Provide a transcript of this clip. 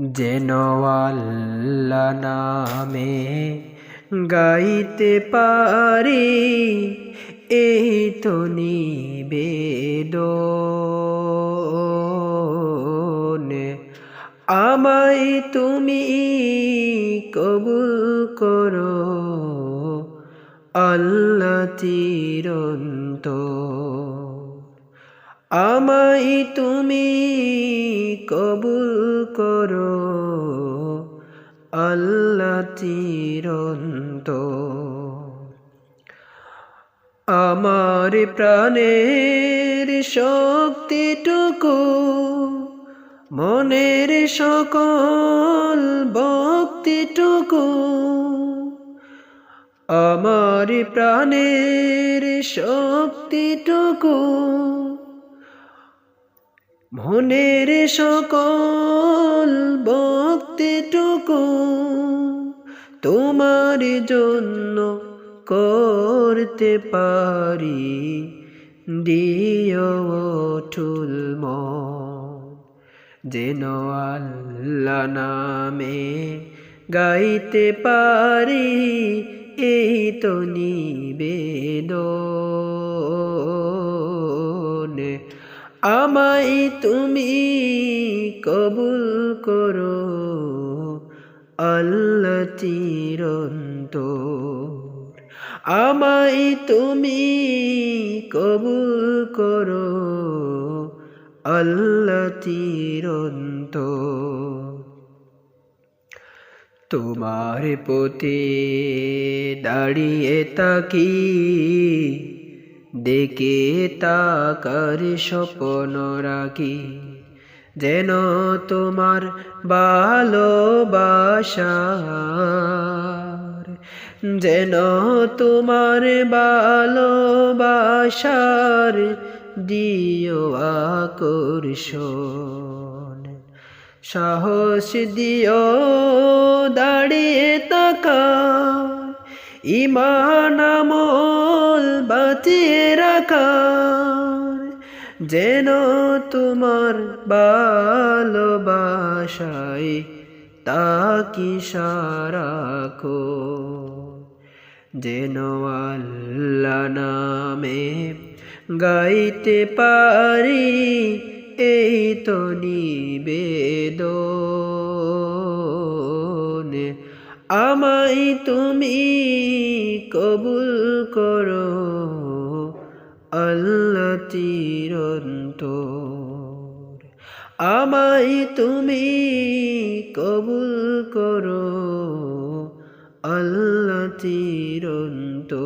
যেন আল্লাহ নামে গাইতে পারি এই তো নিবেদন। আমায় তুমি কবুল করো আল্লাহ চিরন্তন। আমায় তুমি কবুল করো আল্লাহ চিরন্তন। আমার প্রাণের শক্তিটুকু মনের সকল ভক্তিটুকু, আমার প্রাণের শক্তিটুকু মনের সকল ভক্তিটুকু তোমার জন্য করতে পারি দিও অটুল মন। যেন আল্লাহ নামে গাইতে পারি এই তো নিবেদন। আমায় তুমি কবুল করো আল্লাহ চিরন্তন। আমায় তুমি কবুল করো আল্লাহ চিরন্তন। তোমার প্রতি দাঁড়িয়ে তাকি দেখে তাকার স্বপ্ন রাখি, যেন তোমার ভালোবাসার, যেন তোমার ভালোবাসার দিও আকর্ষণ। সাহস দিও দাঁড়িয়ে থাকা, ঈমান আমল বাঁচিয়ে রাখার, যেন তোমার ভালোবাসায় তাকি সারাক্ষণ। যেন আল্লাহ নামে গাইতে পারি এই তো নিবেদন। আমায় তুমি কবুল করো আল্লাহ চিরন্তন। আমায় তুমি কবুল করো আল্লাহ চিরন্তন।